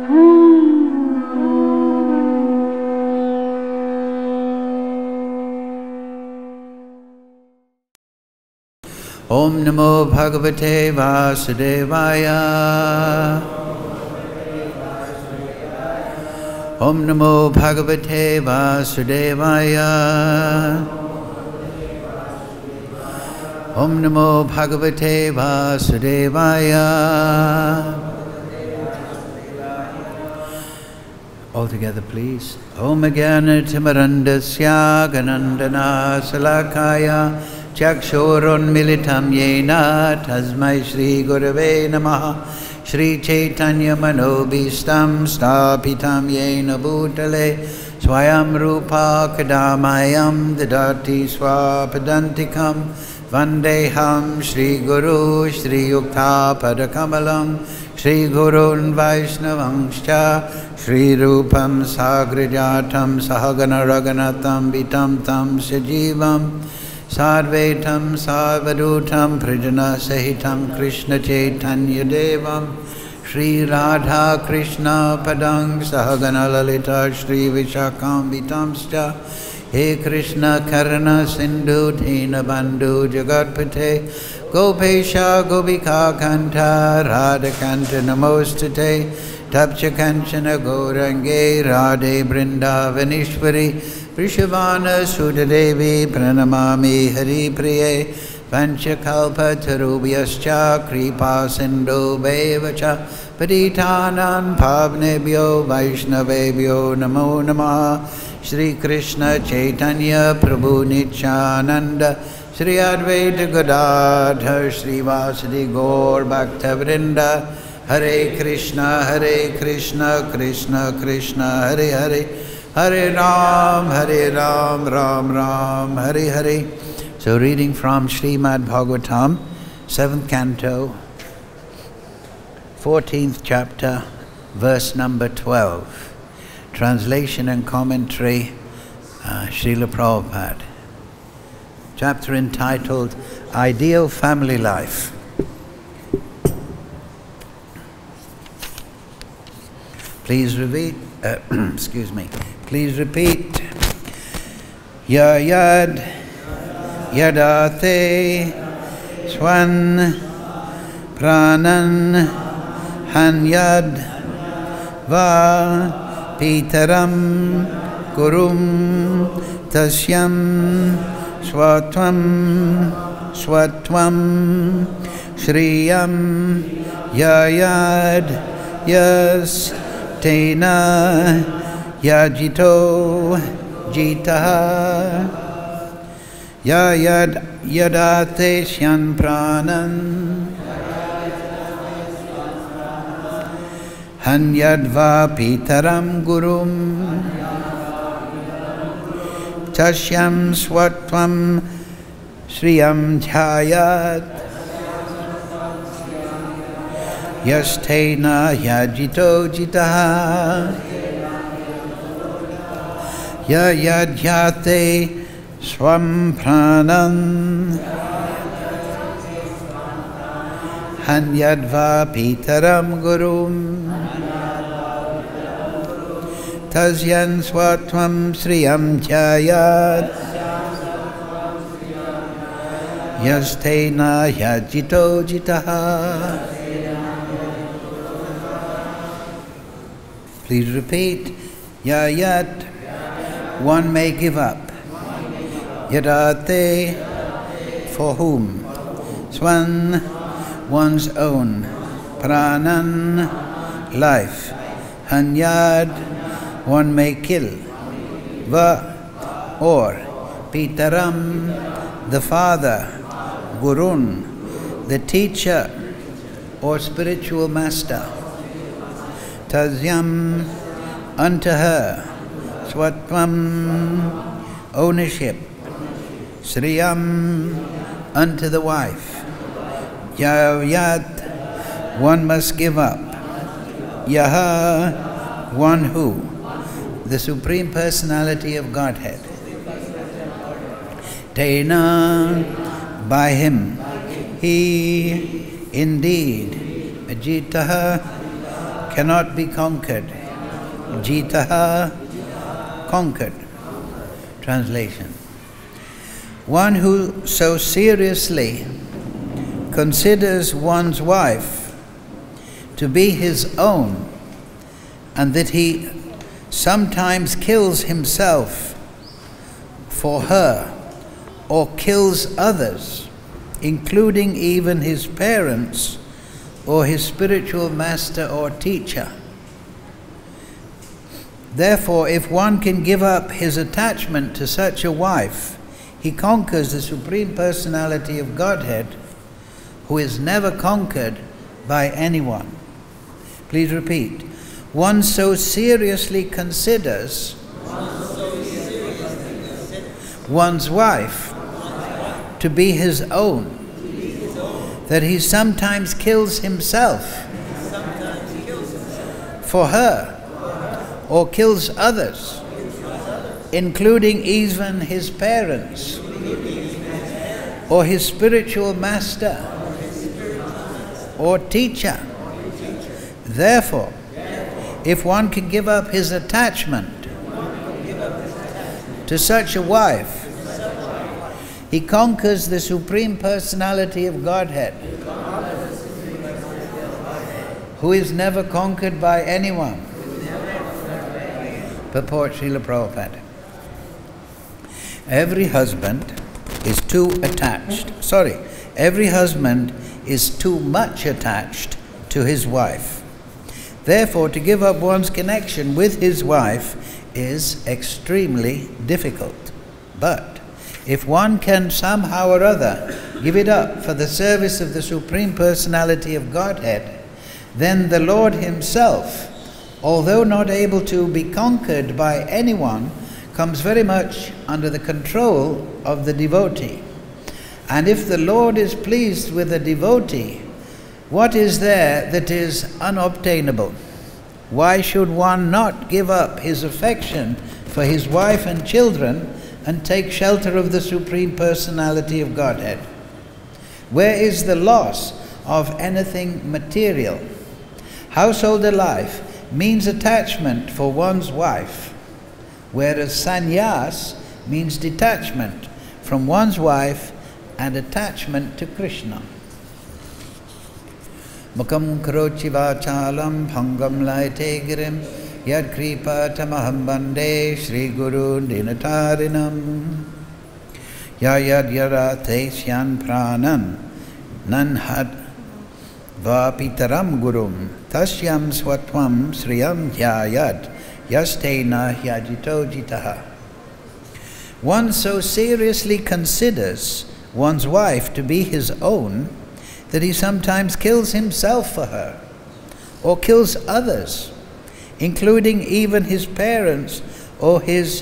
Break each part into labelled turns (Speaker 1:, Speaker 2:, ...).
Speaker 1: Om Namo Bhagavate Vasudevaya. Om Namo Bhagavate Vasudevaya. Om Namo Bhagavate Vasudevaya. All together, please. Om Jnana Timirandasya Ganandana Salakaya Chakshurun Militam Yena Tasmai Shri Gurave Namaha Shri Chaitanya Manobhistam Stapitam Yena Bhutale Swayam Rupa Kadamayam Dadati Swapadantikam Vandeham Shri Guru Shri Yukta Padakamalam Shri Gurun Vaishnavangscha Shri Rupam Sagrijatam Sahagana Raganatam Vitam Tam Sajivam Sarvetam Sarvadutam Prijana Sahitam Krishna Chaitanya Devam Shri Radha Krishna Padang Sahagana Lalita Shri Vishakam Vitamscha He Krishna Karana Sindhu Dina Bandhu Jagatpate Gopesha Gopika Kanta Radha Kanta Namostate Tapcha Kanchana Gaurange Radhe Vrindavanishwari Vrishavana Sudadevi Pranamami Hari Priye Panchakalpa Tarubhyascha Kripa Sindhu Bevacha Paditanan Pavnebhyo Vaishnavebhyo Namo Namah Shri Krishna Chaitanya Prabhu Nityananda Shri Advaita Gadadhar Shri Vasadi Gaur Bhakta Vrinda Hare Krishna Krishna Krishna Hare Hare Hare Ram, Ram Ram, Hare Hare. So reading from Srimad Bhagavatam, 7th canto, 14th chapter, verse number 12. Translation and commentary, Srila Prabhupada. Chapter entitled, Ideal Family Life. Please repeat, excuse me. Please repeat. Ya yad yadate swan pranan hanyad va pitaram gurum tasyam swatvam shriyam yayad yas tena yajito jitaha yadate shyan pranan hanyadva pitaram gurum tasyam swatvam shriyam jhayat yastena yajito jitaha yadhyate swam pranam hanyadva pitaram gurum tasyan swatvam sriyam jayat yastena yajito jitaha. Please repeat. Yayat, one may give up. Yadate, for whom? Swan, one's own. Pranan, life. Hanyad, one may kill. Va, or. Pitaram, the father. Gurun, the teacher or spiritual master. Tasyam, unto her. Swatvam, ownership. Sriyam, unto the wife. Yat, one must give up. Yaha, one who. The Supreme Personality of Godhead. Tena, by him. He, indeed. Ajitaha, cannot be conquered. Jitaha, conquered. Translation. One who so seriously considers one's wife to be his own, and that he sometimes kills himself for her, or kills others, including even his parents or his spiritual master or teacher. Therefore, if one can give up his attachment to such a wife, he conquers the Supreme Personality of Godhead, who is never conquered by anyone. Please repeat. One so seriously considers one's wife to be his own, that he sometimes kills himself for her, or kills others, including even his parents or his spiritual master or teacher. Therefore, if one can give up his attachment to such a wife, he conquers the Supreme Personality of Godhead, who is never conquered by anyone. Purport Srila Prabhupada. Every husband is too much attached to his wife. Therefore, to give up one's connection with his wife is extremely difficult. But if one can somehow or other give it up for the service of the Supreme Personality of Godhead, then the Lord himself, although not able to be conquered by anyone, comes very much under the control of the devotee. And if the Lord is pleased with a devotee, what is there that is unobtainable? Why should one not give up his affection for his wife and children and take shelter of the Supreme Personality of Godhead? Where is the loss of anything material? Householder life means attachment for one's wife, whereas sannyas means detachment from one's wife and attachment to Krishna. Mukam karochi vachalam bhangam laite girim yad kripa tamaham bande Shri Guru dinatarinam yad yarate syan pranan nanhad vapitaram gurum tasyam swatvam sriyam yayad yastena yajito jitaha. One so seriously considers one's wife to be his own that he sometimes kills himself for her, or kills others, including even his parents or his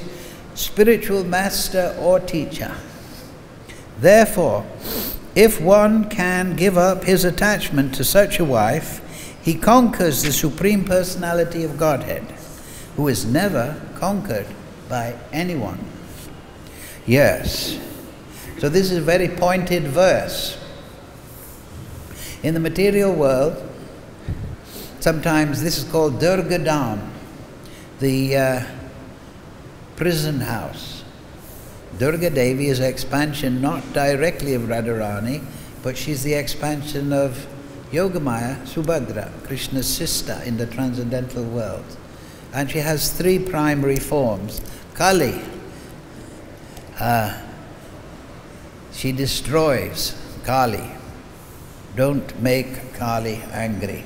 Speaker 1: spiritual master or teacher. Therefore, if one can give up his attachment to such a wife, he conquers the Supreme Personality of Godhead, who is never conquered by anyone. Yes. So this is a very pointed verse. In the material world, sometimes this is called Durgadam, the prison house. Durga Devi is an expansion not directly of Radharani, but she's the expansion of Yogamaya, Subhadra, Krishna's sister in the transcendental world. And she has three primary forms. Kali, she destroys Kali. Don't make Kali angry.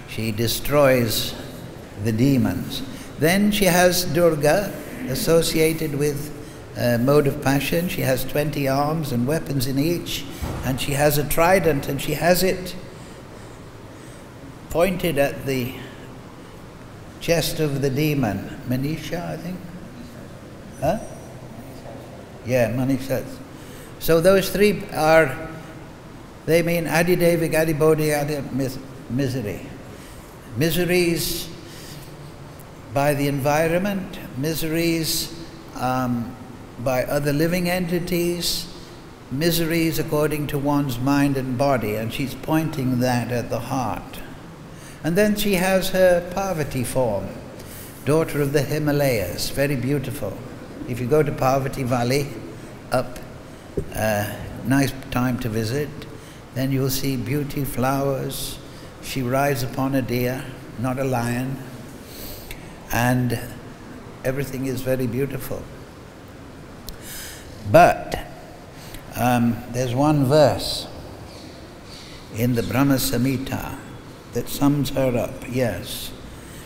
Speaker 1: She destroys the demons. Then she has Durga, associated with mode of passion. She has 20 arms and weapons in each, and she has a trident, and she has it pointed at the chest of the demon. Manisha, I think? Huh? Yeah, Manisha. So those three are, they mean Adidevi, Adibodhi, misery. Miseries by the environment, miseries by other living entities, miseries according to one's mind and body, and she's pointing that at the heart. And then she has her Parvati form, daughter of the Himalayas, very beautiful. If you go to Parvati Valley, up, nice time to visit, then you'll see beauty, flowers. She rides upon a deer, not a lion, and everything is very beautiful. But there's one verse in the Brahma Samhita that sums her up. Yes.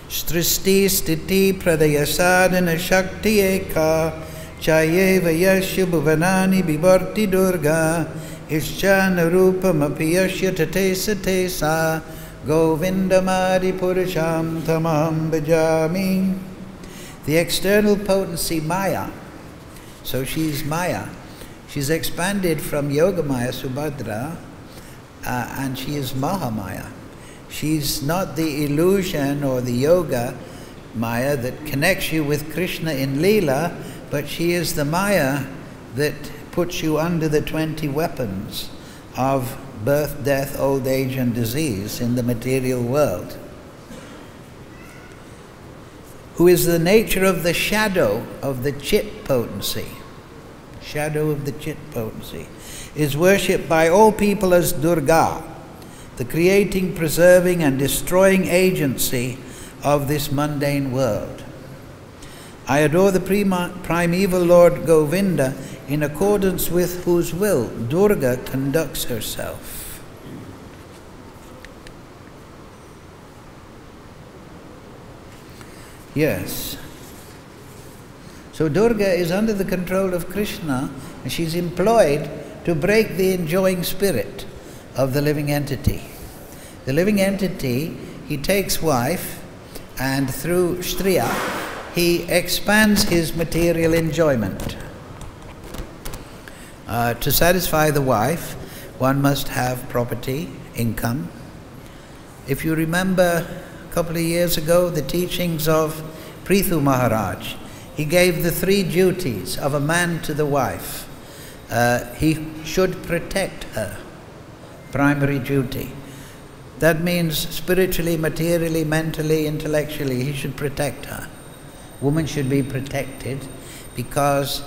Speaker 1: Stristi stiti pradaya sadhana shakti eka chayeva yasya bhuvanani bivarti durga ischana rupam api yasya tate sate sa govindamadi purusham tamam bhajami. The external potency Maya, so she's Maya. She's expanded from Yogamaya Subhadra and she is Mahamaya. She's not the illusion or the yoga Maya that connects you with Krishna in Leela, but she is the Maya that puts you under the 20 weapons of birth, death, old age and disease in the material world. Who is the nature of the shadow of the Chit potency. Shadow of the Chit potency. Is worshipped by all people as Durga, the creating, preserving and destroying agency of this mundane world. I adore the primeval Lord Govinda, in accordance with whose will Durga conducts herself. Yes. So Durga is under the control of Krishna, and she's employed to break the enjoying spirit of the living entity. The living entity, he takes wife, and through Striya, he expands his material enjoyment. To satisfy the wife, one must have property, income. If you remember a couple of years ago, the teachings of Prithu Maharaj, he gave the 3 duties of a man to the wife. He should protect her, primary duty. That means spiritually, materially, mentally, intellectually, he should protect her. Woman should be protected because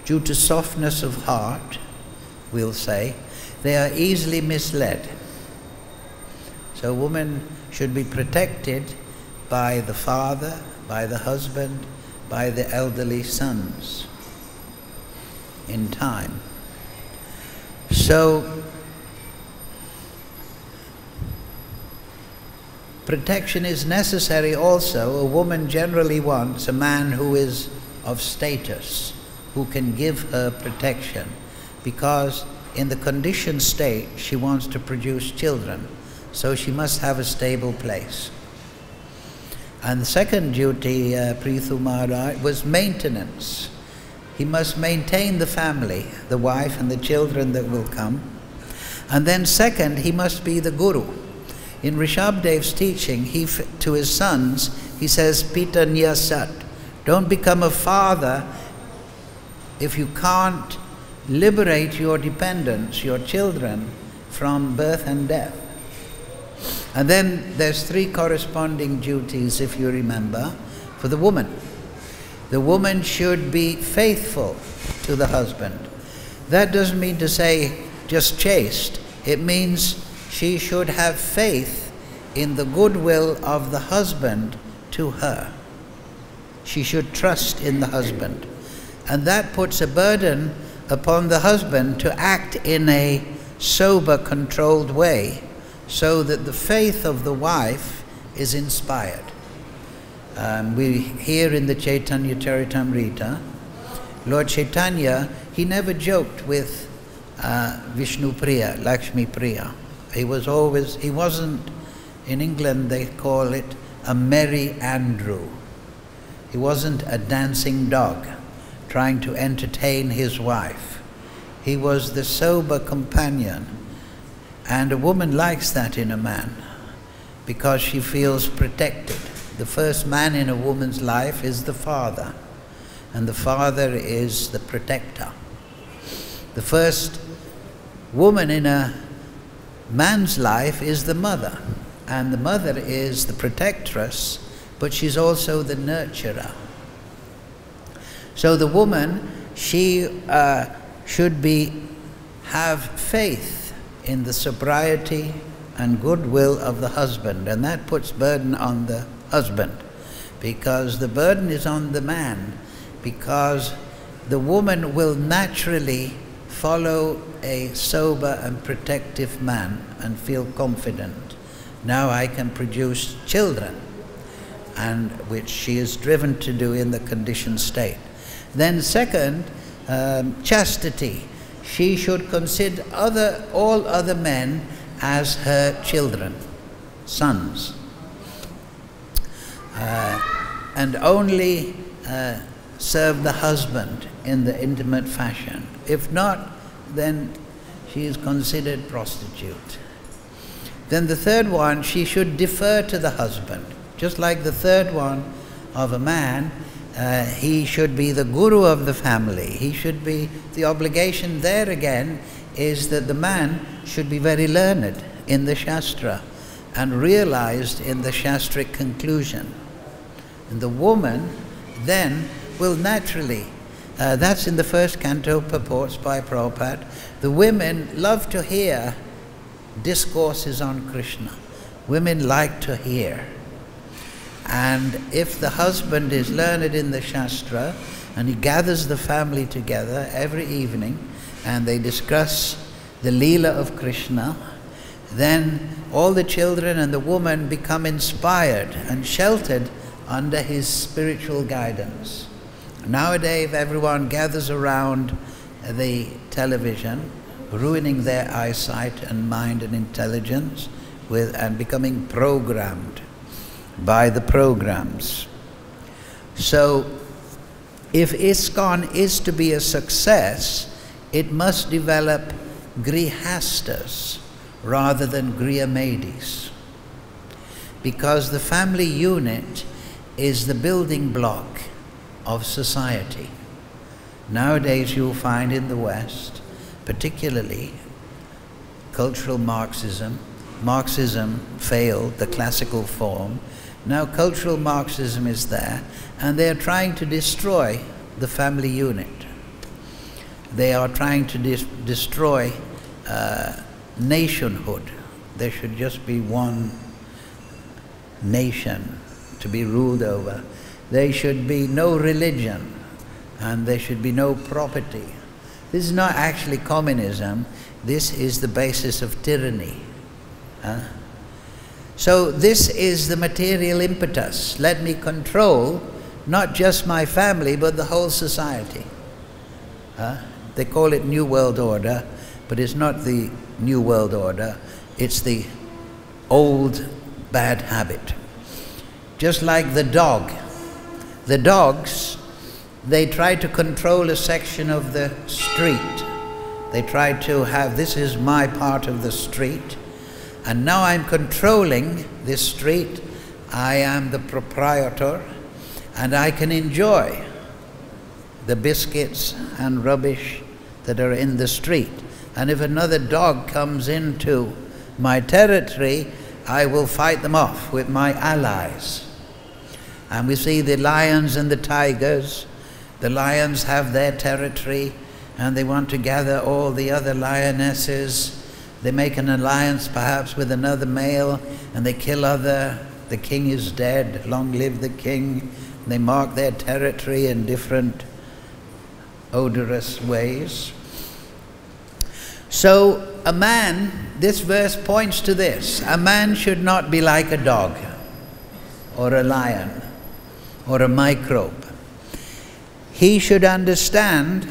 Speaker 1: due to softness of heart, we'll say, they are easily misled. So woman should be protected by the father, by the husband, by the elderly sons in time. So protection is necessary also. A woman generally wants a man who is of status, who can give her protection, because in the conditioned state she wants to produce children, so she must have a stable place. And the second duty, Prithu Maharaj, was maintenance. He must maintain the family, the wife and the children that will come. And then second, he must be the guru. In Rishabdev's teaching, to his sons, he says, Pita Nyasat, don't become a father if you can't liberate your dependents, your children, from birth and death. And then there's 3 corresponding duties, if you remember, for the woman. The woman should be faithful to the husband. That doesn't mean to say just chaste. It means she should have faith in the goodwill of the husband to her. She should trust in the husband. And that puts a burden upon the husband to act in a sober, controlled way, so that the faith of the wife is inspired. We hear in the Chaitanya Charitamrita, Lord Chaitanya, he never joked with Vishnu Priya, Lakshmi Priya. He wasn't, in England they call it a merry andrew. He wasn't a dancing dog trying to entertain his wife. He was the sober companion. And a woman likes that in a man because she feels protected. The first man in a woman's life is the father, and the father is the protector. The first woman in a man's life is the mother, and the mother is the protectress, but she's also the nurturer. So the woman, she should have faith in the sobriety and goodwill of the husband, and that puts burden on the husband, because the burden is on the man, because the woman will naturally follow a sober and protective man and feel confident. Now I can produce children, and which she is driven to do in the conditioned state. Then second, chastity. She should consider all other men as her children, sons, and only serve the husband in the intimate fashion. If not, then she is considered prostitute. Then the third one, she should defer to the husband. Just like the third one of a man, he should be the guru of the family. He should be, the obligation there again is that the man should be very learned in the Shastra and realized in the Shastric conclusion. And the woman then will naturally, that's in the first canto, purports by Prabhupada, the women love to hear discourses on Krishna. Women like to hear. And if the husband is learned in the Shastra and he gathers the family together every evening and they discuss the Leela of Krishna, then all the children and the woman become inspired and sheltered under his spiritual guidance. Nowadays, everyone gathers around the television, ruining their eyesight and mind and intelligence and becoming programmed by the programs. So, if ISKCON is to be a success, it must develop grihastas rather than griyamadis, because the family unit is the building block of society. Nowadays you'll find in the West, particularly cultural Marxism failed, the classical form. Now cultural Marxism is there, and they are trying to destroy the family unit. They are trying to destroy nationhood. There should just be one nation to be ruled over. There should be no religion, and there should be no property. This is not actually communism. This is the basis of tyranny. So this is the material impetus. Let me control not just my family, but the whole society. They call it New World Order, but it's not the New World Order. It's the old bad habit. Just like the dog. The dogs, they try to control a section of the street. They try to have, this is my part of the street, and now I'm controlling this street. I am the proprietor, and I can enjoy the biscuits and rubbish that are in the street. And if another dog comes into my territory, I will fight them off with my allies. And we see the lions and the tigers. The lions have their territory, and they want to gather all the other lionesses. They make an alliance perhaps with another male, and they kill other. The king is dead, long live the king. They mark their territory in different odorous ways. So a man, this verse points to this. A man should not be like a dog or a lion or a microbe. He should understand,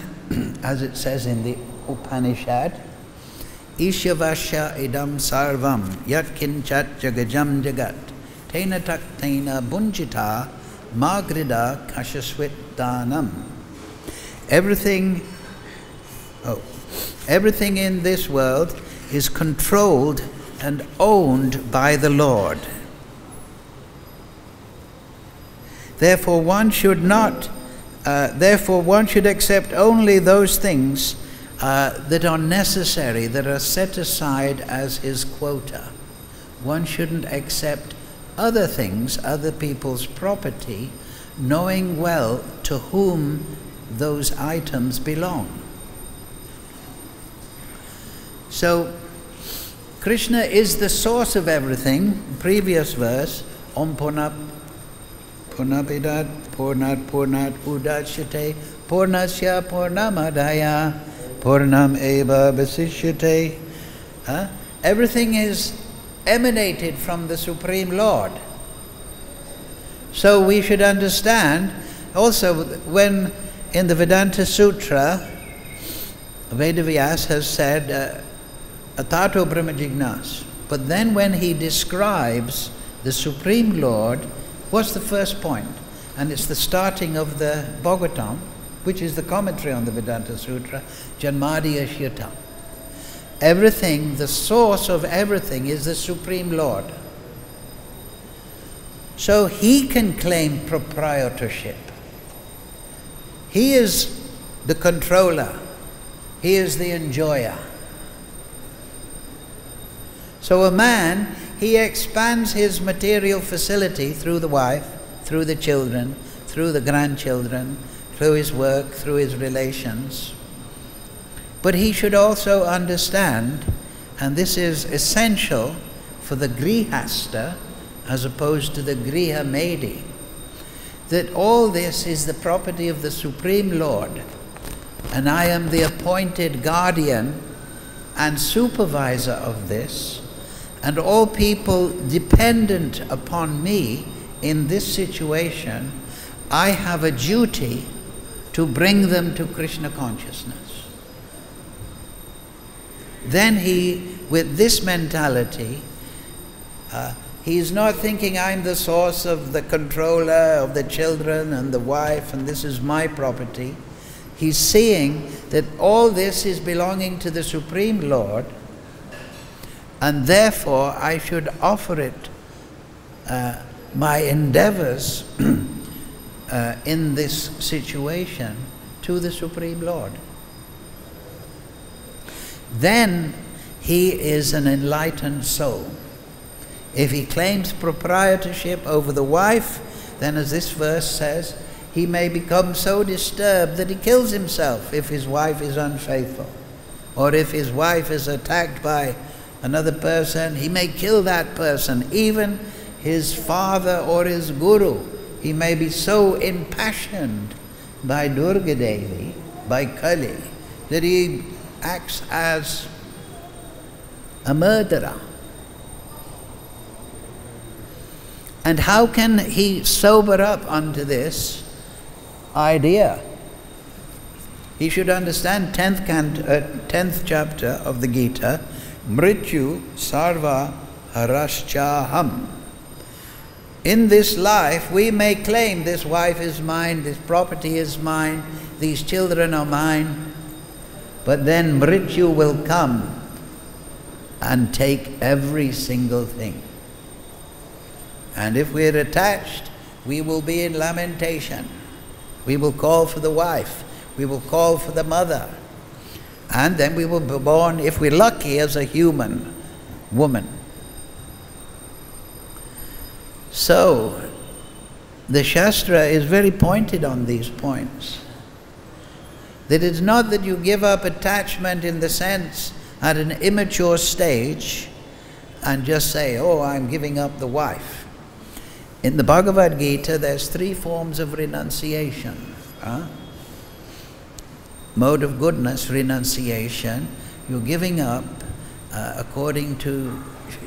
Speaker 1: as it says in the Upanishad, Ishavasya idam sarvam yat kinchat jagajam jagat tena taktena bunjita magrida kashaswit danam. Everything in this world is controlled and owned by the Lord. Therefore one should accept only those things that are necessary, that are set aside as his quota. One shouldn't accept other things, other people's property, knowing well to whom those items belong. So, Krishna is the source of everything. Previous verse, Om Purnat Purnapidat Purnat Purnat Udachyate Purnasya Purnamadaya Purnam Eva Vasishyate. Everything is emanated from the Supreme Lord. So we should understand also when in the Vedanta Sutra, Vedavyas has said Atato Brahma Jignas. But then when he describes the Supreme Lord, what's the first point? And it's the starting of the Bhagavatam, which is the commentary on the Vedanta Sutra, Janmadi Ashyata. Everything, the source of everything is the Supreme Lord. So he can claim proprietorship. He is the controller. He is the enjoyer. So a man, he expands his material facility through the wife, through the children, through the grandchildren, through his work, through his relations. But he should also understand, and this is essential for the grihasta as opposed to the griha medi, that all this is the property of the Supreme Lord, and I am the appointed guardian and supervisor of this, and all people dependent upon me in this situation, I have a duty to bring them to Krishna consciousness. Then he, with this mentality, he is not thinking I'm the source of the controller of the children and the wife and this is my property. He's seeing that all this is belonging to the Supreme Lord, and therefore I should offer it, my endeavors in this situation, to the Supreme Lord. Then he is an enlightened soul. If he claims proprietorship over the wife, then as this verse says, he may become so disturbed that he kills himself if his wife is unfaithful. Or if his wife is attacked by another person, he may kill that person. Even his father or his guru, he may be so impassioned by Durga Devi, by Kali, that he acts as a murderer. And how can he sober up unto this idea? He should understand 10th chapter of the Gita, Mrityu Sarva Haraschaham. In this life, we may claim this wife is mine, this property is mine, these children are mine, but then Mrityu will come and take every single thing. And if we're attached, we will be in lamentation. We will call for the wife. We will call for the mother. And then we will be born, if we're lucky, as a human woman. So, the Shastra is very pointed on these points. That it's not that you give up attachment in the sense at an immature stage and just say, oh, I'm giving up the wife. In the Bhagavad-Gita, there's 3 forms of renunciation. Mode of goodness, renunciation. You're giving up according to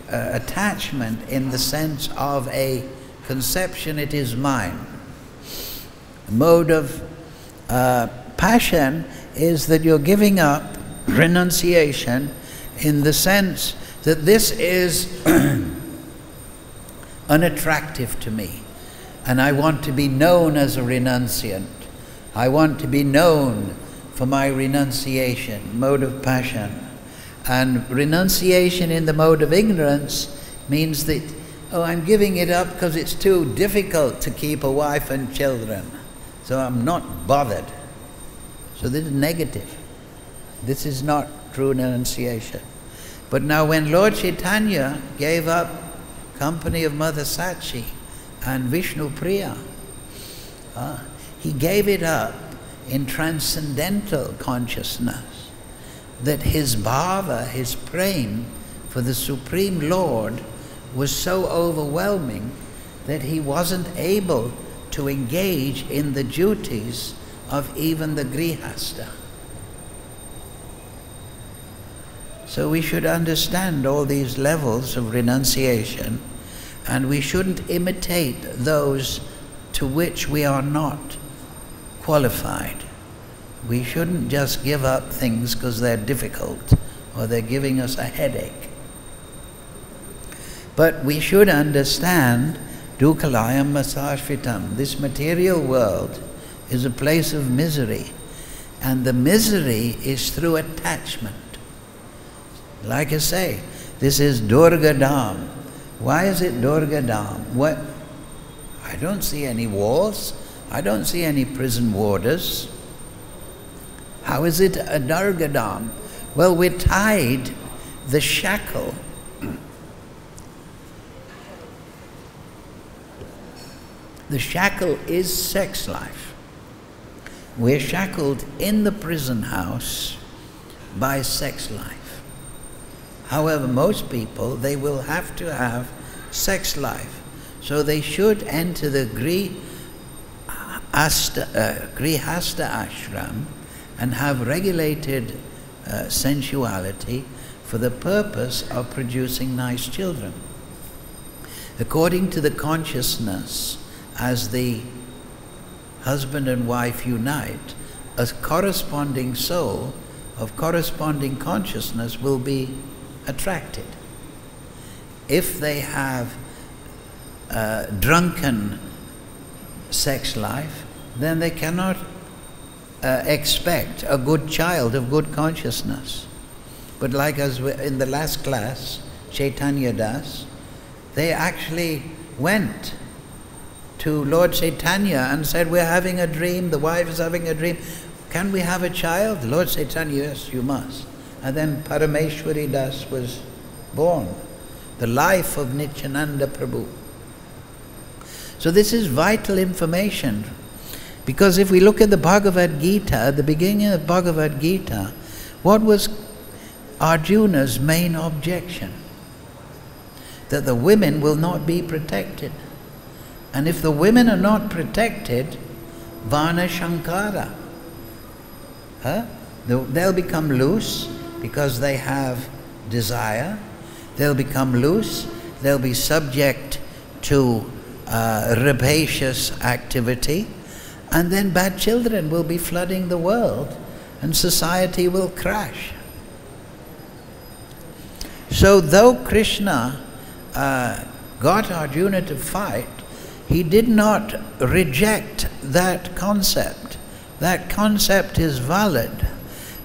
Speaker 1: attachment in the sense of a conception, it is mine. Mode of passion is that you're giving up renunciation in the sense that this is unattractive to me, and I want to be known as a renunciant. I want to be known for my renunciation, mode of passion. And renunciation in the mode of ignorance means that, oh, I'm giving it up because it's too difficult to keep a wife and children, so I'm not bothered. So this is negative. This is not true renunciation. But now when Lord Chaitanya gave up company of Mother Sachi and Vishnu Priya, he gave it up in transcendental consciousness, that his bhava, his prem for the Supreme Lord was so overwhelming that he wasn't able to engage in the duties of even the grihastha. So we should understand all these levels of renunciation, and we shouldn't imitate those to which we are not qualified. We shouldn't just give up things because they're difficult or they're giving us a headache. But we should understand dukkhalayam masashvitam. This material world is a place of misery, and the misery is through attachment. Like I say, this is Durgadam. Why is it Durgadam? What? I don't see any walls. I don't see any prison warders. How is it a Durgadam? Well, we're tied, the shackle. The shackle is sex life. We're shackled in the prison house by sex life. However, most people, they will have to have sex life. So they should enter the grihastha ashram and have regulated sensuality for the purpose of producing nice children. According to the consciousness, as the husband and wife unite, a corresponding soul of corresponding consciousness will be attracted. If they have drunken sex life, then they cannot expect a good child of good consciousness. But like as in the last class, Chaitanya Das, they actually went to Lord Chaitanya and said, we're having a dream, the wife is having a dream, can we have a child? Lord Chaitanya, yes, you must. And then Parameshwari Das was born, the life of Nityananda Prabhu. So this is vital information, because if we look at the Bhagavad-Gita, the beginning of Bhagavad-Gita, what was Arjuna's main objection? That the women will not be protected. And if the women are not protected, Vana Shankara, they'll become loose because they have desire. They'll become loose. They'll be subject to rapacious activity. And then bad children will be flooding the world and society will crash. So though Krishna got Arjuna to fight, he did not reject that concept. That concept is valid.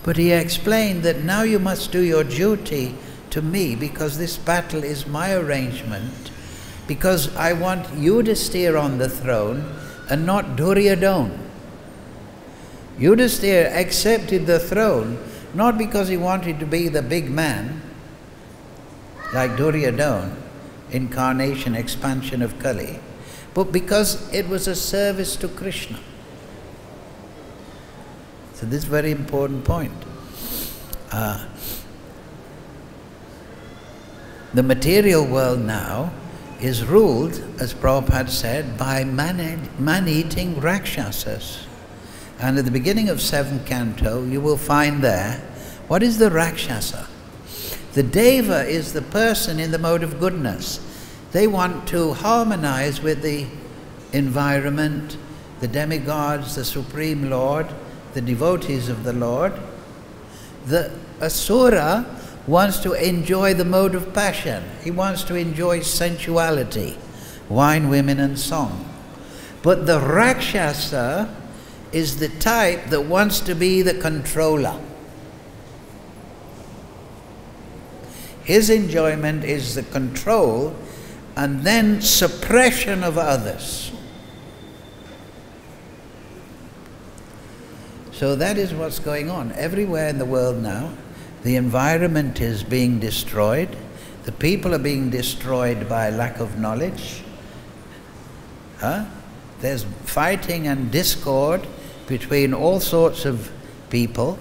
Speaker 1: But he explained that now you must do your duty to me, because this battle is my arrangement, because I want you to steer on the throne and not Duryodhana. Yudhisthira accepted the throne not because he wanted to be the big man, like Duryodhana, incarnation, expansion of Kali, but because it was a service to Krishna. So this is a very important point. The material world now is ruled, as Prabhupada said, by man-eating Rakshasas. And at the beginning of 7th canto, you will find there, what is the Rakshasa? The Deva is the person in the mode of goodness. They want to harmonize with the environment, the demigods, the Supreme Lord, the devotees of the Lord. The Asura wants to enjoy the mode of passion. He wants to enjoy sensuality, wine, women and song. But the Rakshasa is the type that wants to be the controller. His enjoyment is the control and then suppression of others. So that is what's going on. Everywhere in the world now, the environment is being destroyed. The people are being destroyed by lack of knowledge. There's fighting and discord between all sorts of people.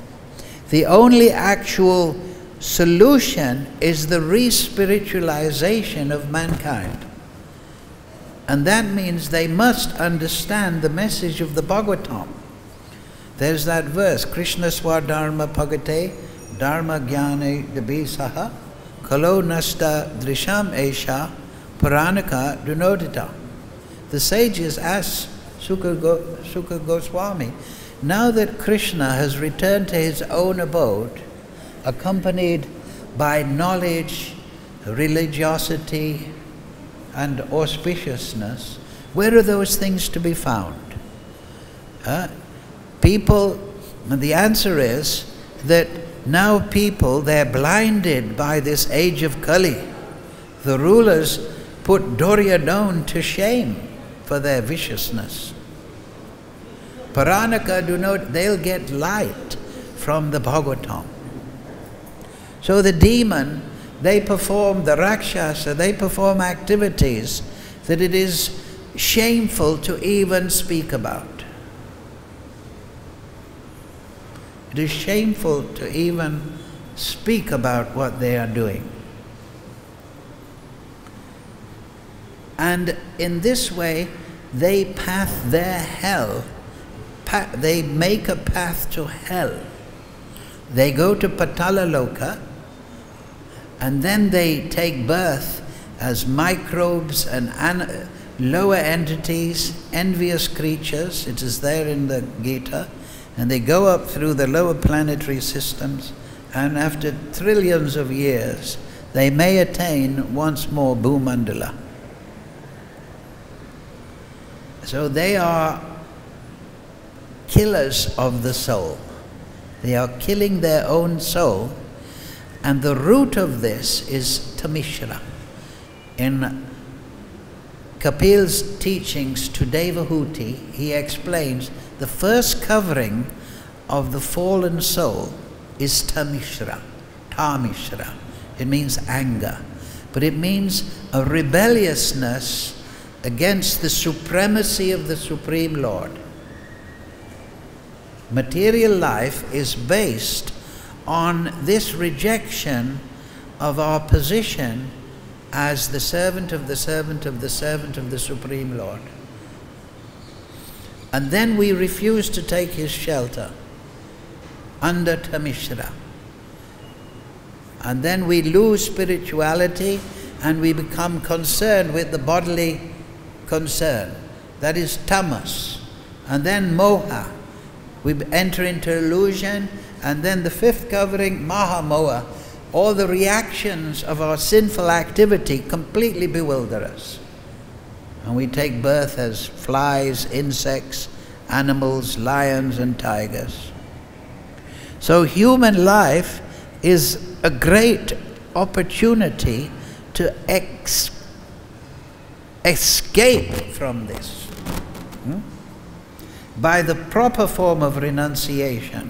Speaker 1: The only actual solution is the re-spiritualization of mankind. And that means they must understand the message of the Bhagavatam. There's that verse, Krishna swadharma pagate dharma jnane debisaha kalo nasta drisham esha puranaka dunodita. The sages asked Sukha Goswami, now that Krishna has returned to his own abode, accompanied by knowledge, religiosity, and auspiciousness, where are those things to be found? People, and the answer is that now people, they're blinded by this age of Kali. The rulers put Duryodhana to shame for their viciousness. Paranaka they'll get light from the Bhagavatam. So the demon, they perform, the Rakshasa, they perform activities that it is shameful to even speak about. It is shameful to even speak about what they are doing. And in this way, they path their hell. They make a path to hell. They go to Patala Loka, and then they take birth as microbes and lower entities, envious creatures. It is there in the Gita. And they go up through the lower planetary systems, and after trillions of years, they may attain once more Bhumandala. So they are killers of the soul. They are killing their own soul, and the root of this is Tamishra. In Kapil's teachings to Devahuti, he explains the first covering of the fallen soul is Tamishra, Tamishra. It means anger, but it means a rebelliousness against the supremacy of the Supreme Lord. Material life is based on this rejection of our position as the servant of the servant of the servant of the Supreme Lord. And then we refuse to take his shelter under Tamishra. And then we lose spirituality and we become concerned with the bodily concern. That is tamas. And then moha. We enter into illusion, and then the fifth covering, mahamoha. All the reactions of our sinful activity completely bewilder us. And we take birth as flies, insects, animals, lions and tigers. So human life is a great opportunity to escape from this. By the proper form of renunciation.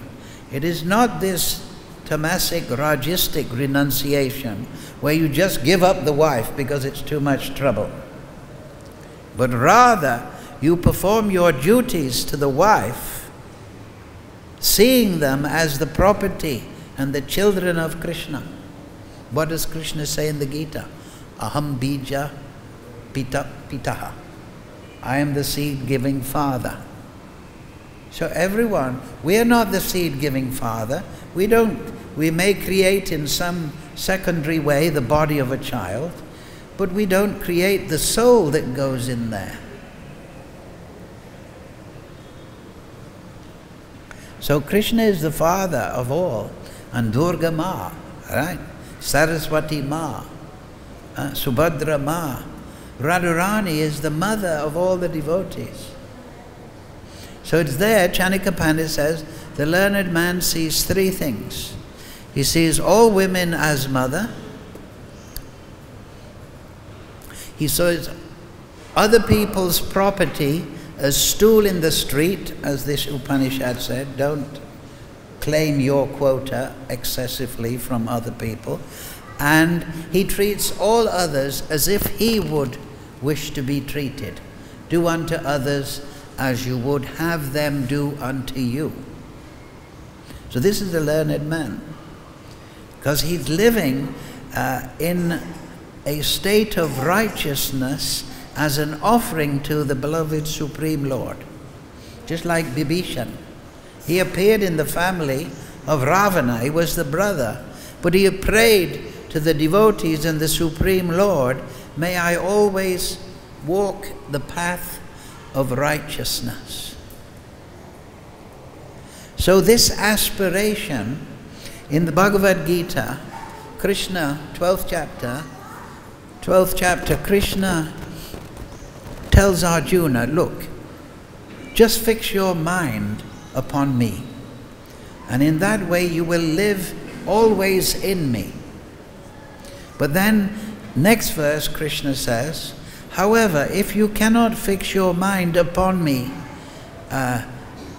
Speaker 1: It is not this tamasic, rajistic renunciation where you just give up the wife because it's too much trouble. But rather, you perform your duties to the wife, seeing them as the property and the children of Krishna. What does Krishna say in the Gita? Aham bija pitaha. I am the seed-giving father. So everyone, we are not the seed-giving father. We may create in some secondary way the body of a child, but we don't create the soul that goes in there. So Krishna is the father of all, and Durga Ma, right? Saraswati Ma, Subhadra Ma. Radharani is the mother of all the devotees. So it's there, Chanika Pandit says, the learned man sees three things. He sees all women as mother. He sees other people's property a stool in the street, as this Upanishad said. Don't claim your quota excessively from other people. And he treats all others as if he would wish to be treated. Do unto others as you would have them do unto you. So this is a learned man, because he's living in a state of righteousness as an offering to the beloved Supreme Lord. Just like Bibhishan. He appeared in the family of Ravana. He was the brother. But he prayed to the devotees and the Supreme Lord, may I always walk the path of righteousness. So this aspiration, in the Bhagavad-Gita, Krishna, 12th chapter, Krishna tells Arjuna, look, just fix your mind upon me, and in that way you will live always in me. But then, next verse, Krishna says, however, if you cannot fix your mind upon me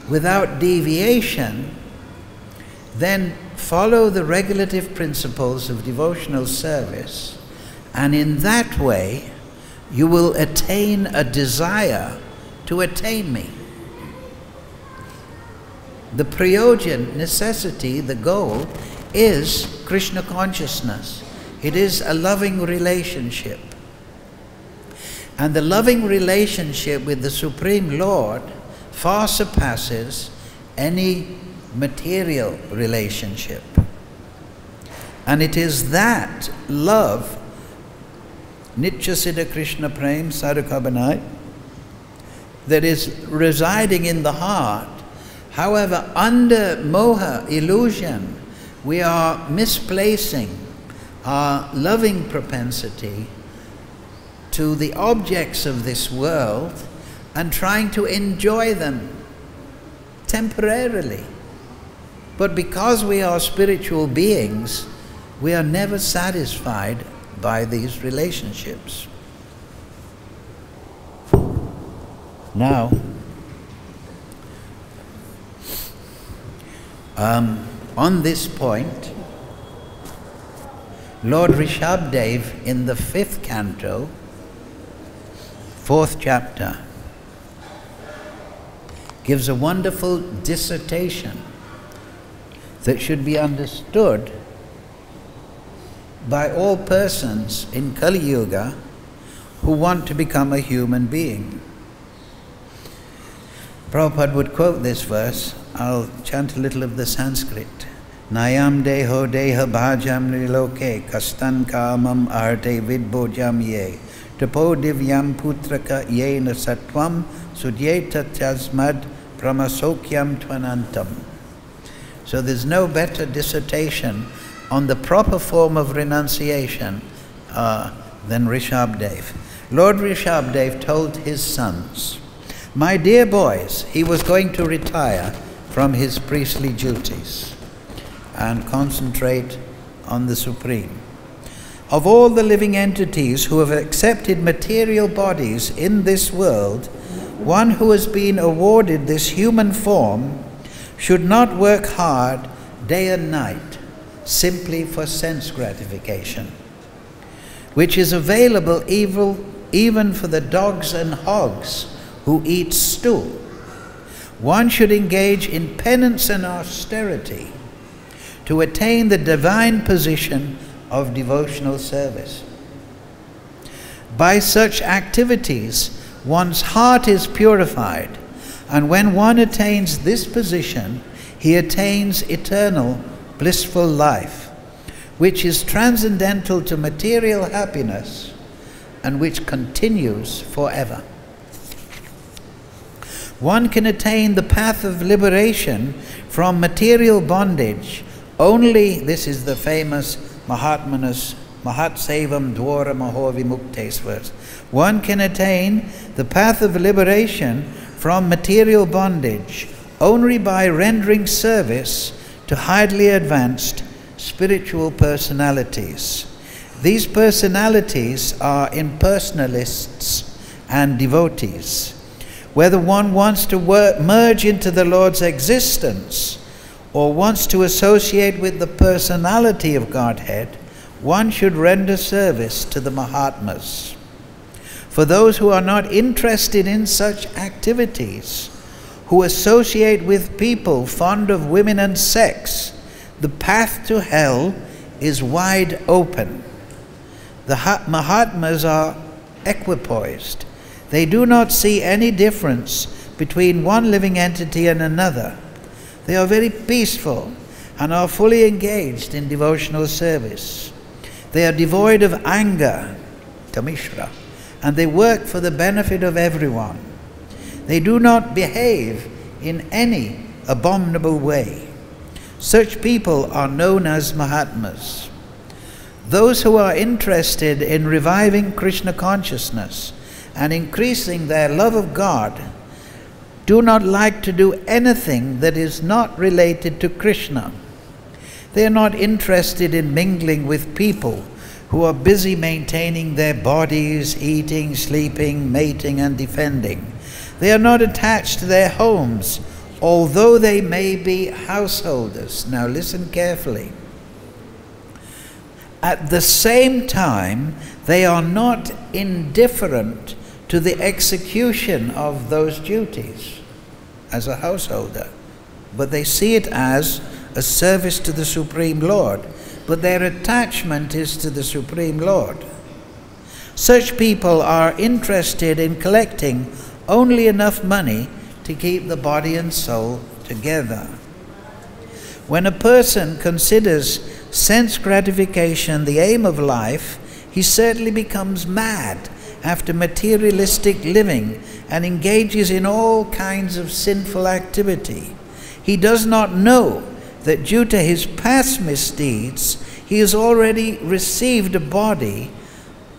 Speaker 1: without deviation, then follow the regulative principles of devotional service, and in that way you will attain a desire to attain me. The prayojan, necessity, the goal, is Krishna consciousness. It is a loving relationship. And the loving relationship with the Supreme Lord far surpasses any material relationship. And it is that love, Nitya Siddha Krishna Prem Sadhakabanai, that is residing in the heart. However, under moha, illusion, we are misplacing our loving propensity to the objects of this world and trying to enjoy them temporarily. But because we are spiritual beings, we are never satisfied by these relationships. Now, on this point, Lord Rishabdev in the 5th canto, 4th chapter, gives a wonderful dissertation that should be understood by all persons in Kali Yuga who want to become a human being. Prabhupada would quote this verse. I'll chant a little of the Sanskrit. Nayam deho deha bhajam niloke kastan kamam arte vidbojam ye tapo divyam putraka yena satvam sudyeta tasmad pramasokyam tvanantam. So there's no better dissertation on the proper form of renunciation than Rishabdev. Lord Rishabdev told his sons, my dear boys, he was going to retire from his priestly duties and concentrate on the Supreme. Of all the living entities who have accepted material bodies in this world, one who has been awarded this human form should not work hard day and night simply for sense gratification, which is available even for the dogs and hogs who eat stool. One should engage in penance and austerity to attain the divine position of devotional service. By such activities, one's heart is purified, and when one attains this position, he attains eternal, blissful life, which is transcendental to material happiness and which continues forever. One can attain the path of liberation from material bondage only, this is the famous Mahatmanas, Mahatsevam Dwara Mahovimuktes verse. One can attain the path of liberation from material bondage only by rendering service to highly advanced spiritual personalities. These personalities are impersonalists and devotees. Whether one wants to merge into the Lord's existence or wants to associate with the personality of Godhead, one should render service to the Mahatmas. For those who are not interested in such activities, who associate with people fond of women and sex, the path to hell is wide open. The Mahatmas are equipoised. They do not see any difference between one living entity and another. They are very peaceful and are fully engaged in devotional service. They are devoid of anger, kamishra, and they work for the benefit of everyone. They do not behave in any abominable way. Such people are known as Mahatmas. Those who are interested in reviving Krishna consciousness and increasing their love of God do not like to do anything that is not related to Krishna. They are not interested in mingling with people who are busy maintaining their bodies, eating, sleeping, mating, and defending. They are not attached to their homes, although they may be householders. Now listen carefully. At the same time, they are not indifferent to the execution of those duties as a householder, but they see it as a service to the Supreme Lord, but their attachment is to the Supreme Lord. Such people are interested in collecting only enough money to keep the body and soul together. When a person considers sense gratification the aim of life, he certainly becomes mad after materialistic living and engages in all kinds of sinful activity. He does not know that due to his past misdeeds, he has already received a body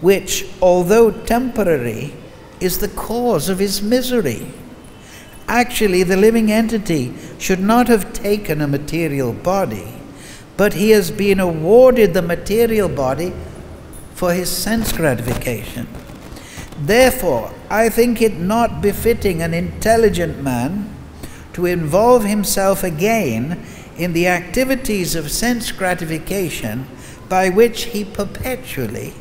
Speaker 1: which, although temporary, is the cause of his misery. Actually, the living entity should not have taken a material body, but he has been awarded the material body for his sense gratification. Therefore, I think it not befitting an intelligent man to involve himself again in the activities of sense gratification by which he perpetually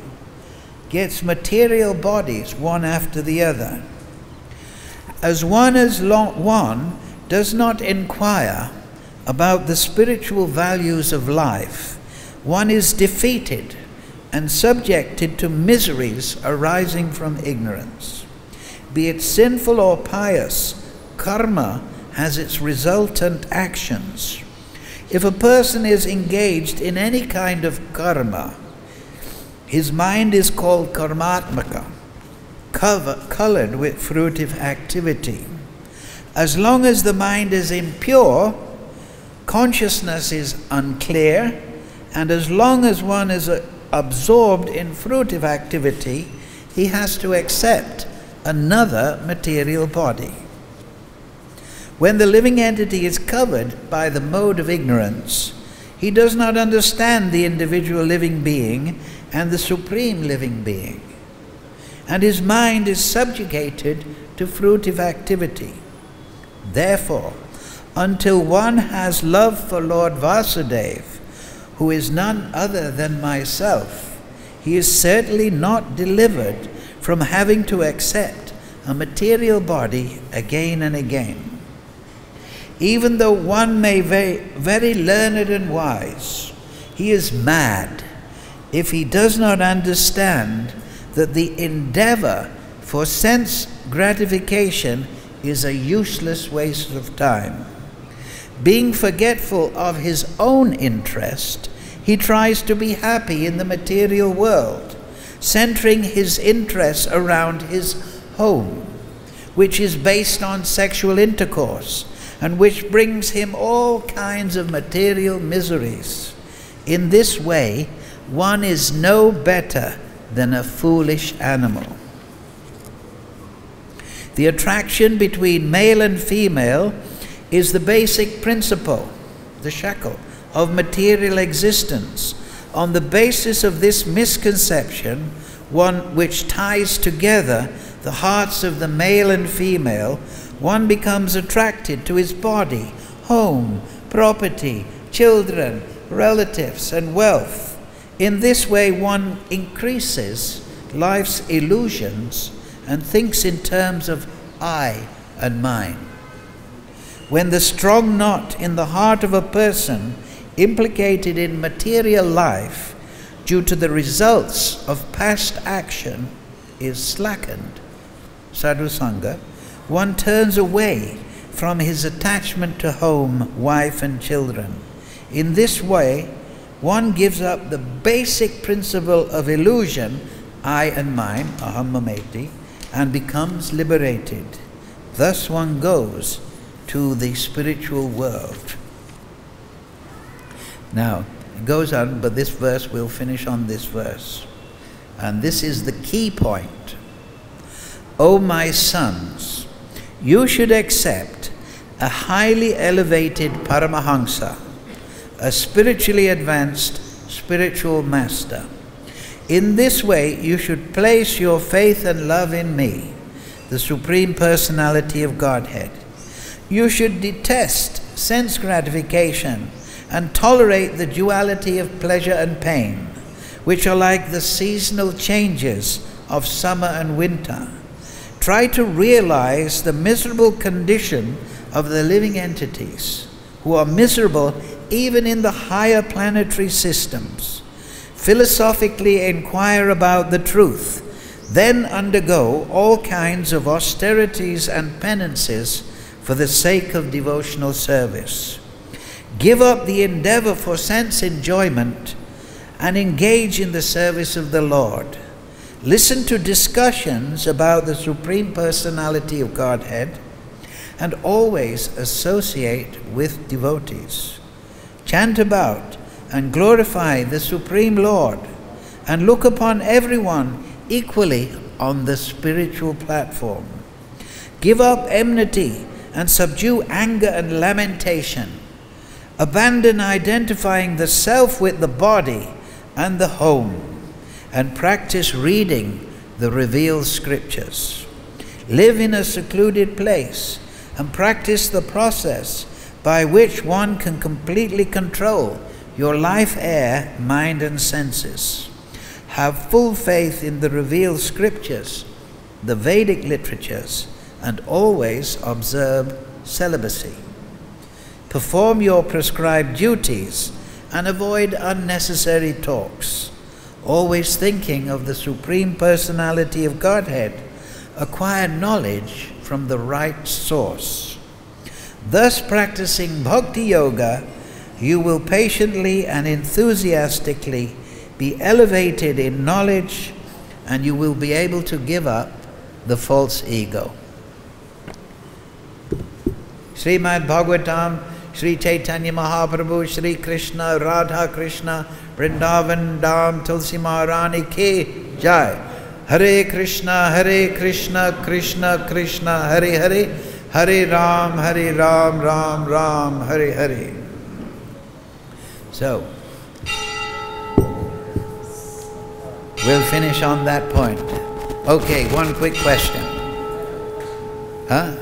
Speaker 1: gets material bodies one after the other. As one does not inquire about the spiritual values of life, one is defeated and subjected to miseries arising from ignorance. Be it sinful or pious, karma has its resultant actions. If a person is engaged in any kind of karma, his mind is called karmatmaka, colored with fruitive activity. As long as the mind is impure, consciousness is unclear, and as long as one is absorbed in fruitive activity, he has to accept another material body. When the living entity is covered by the mode of ignorance, he does not understand the individual living being and the supreme living being, and his mind is subjugated to fruitive activity. Therefore, until one has love for Lord Vasudeva, who is none other than myself, he is certainly not delivered from having to accept a material body again and again. Even though one may be very learned and wise, he is mad if he does not understand that the endeavor for sense gratification is a useless waste of time. Being forgetful of his own interest, he tries to be happy in the material world, centering his interests around his home, which is based on sexual intercourse, and which brings him all kinds of material miseries. In this way, one is no better than a foolish animal. The attraction between male and female is the basic principle, the shackle, of material existence. On the basis of this misconception, one which ties together the hearts of the male and female, one becomes attracted to his body, home, property, children, relatives, and wealth. In this way, one increases life's illusions and thinks in terms of I and mine. When the strong knot in the heart of a person implicated in material life due to the results of past action is slackened, sadhu sangha, one turns away from his attachment to home, wife and children. In this way, one gives up the basic principle of illusion, I and mine, aham mameti, and becomes liberated. Thus one goes to the spiritual world. Now, it goes on, but this verse, we'll finish on this verse. And this is the key point. O my sons, you should accept a highly elevated Paramahamsa, a spiritually advanced spiritual master. In this way, you should place your faith and love in me, the Supreme Personality of Godhead. You should detest sense gratification and tolerate the duality of pleasure and pain, which are like the seasonal changes of summer and winter. Try to realize the miserable condition of the living entities, who are miserable even in the higher planetary systems. Philosophically inquire about the truth, then undergo all kinds of austerities and penances for the sake of devotional service. Give up the endeavor for sense enjoyment and engage in the service of the Lord. Listen to discussions about the Supreme Personality of Godhead and always associate with devotees. Chant about and glorify the Supreme Lord and look upon everyone equally on the spiritual platform. Give up enmity and subdue anger and lamentation. Abandon identifying the self with the body and the home, and practice reading the revealed scriptures. Live in a secluded place and practice the process by which one can completely control your life air, mind and senses. Have full faith in the revealed scriptures, the Vedic literatures, and always observe celibacy. Perform your prescribed duties and avoid unnecessary talks. Always thinking of the Supreme Personality of Godhead, acquire knowledge from the right source. Thus practicing bhakti-yoga, you will patiently and enthusiastically be elevated in knowledge, and you will be able to give up the false ego. Srimad Bhagavatam, Sri Chaitanya Mahaprabhu, Sri Krishna, Radha Krishna, Vrindavan Dham, Tulsi Maharani Ki Jai. Hare Krishna, Krishna Krishna, Hare Hare, Hare Ram, Ram Ram, Hare Hare. So, we'll finish on that point. Okay, one quick question. Huh?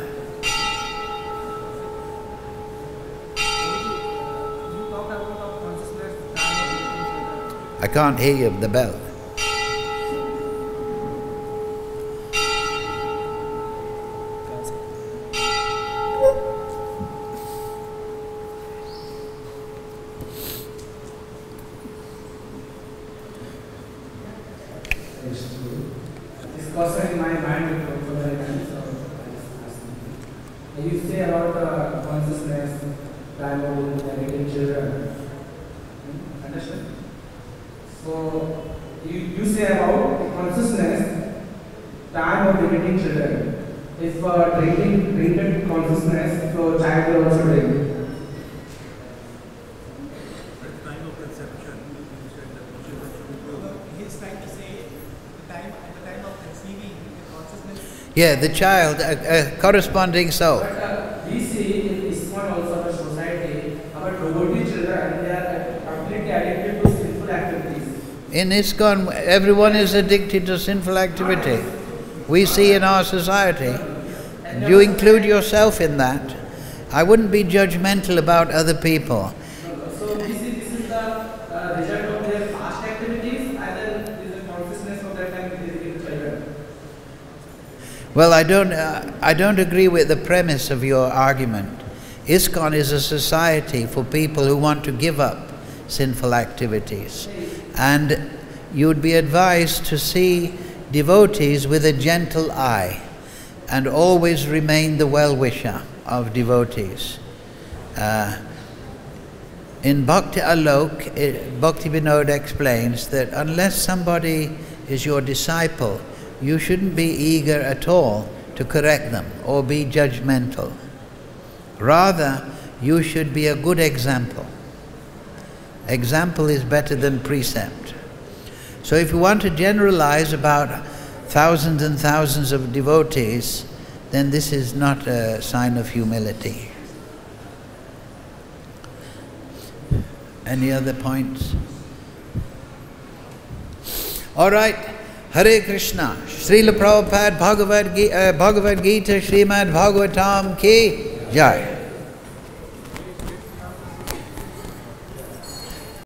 Speaker 1: I can't hear you, the bell.
Speaker 2: This question in my mind for very time, so you say about consciousness, time of getting children. Understand? So you say about consciousness, time of begetting children. If drinking consciousness, so child will also drink.
Speaker 3: Time of conception. He's trying to say at the time of conceiving the consciousness.
Speaker 1: Yeah, the child, a corresponding soul.
Speaker 2: But we see in ISKCON also our society, our devotee children, they are completely addicted to sinful activities.
Speaker 1: In ISKCON, everyone is addicted to sinful activity. we see in our society. You include yourself in that. I wouldn't be judgmental about other people.
Speaker 2: So this is the result of their past activities, and then this is the consciousness of that time they give children.
Speaker 1: Well, I don't agree with the premise of your argument. ISKCON is a society for people who want to give up sinful activities. And you would be advised to see devotees with a gentle eye and always remain the well-wisher of devotees. In Bhakti Alok, Bhakti Vinod explains that unless somebody is your disciple, you shouldn't be eager at all to correct them or be judgmental. Rather, you should be a good example. Example is better than precept. So if you want to generalize about thousands and thousands of devotees, then this is not a sign of humility. Any other points? All right. Hare Krishna. Srila Prabhupada Bhagavad-Gita Srimad Bhagavatam ki Jai.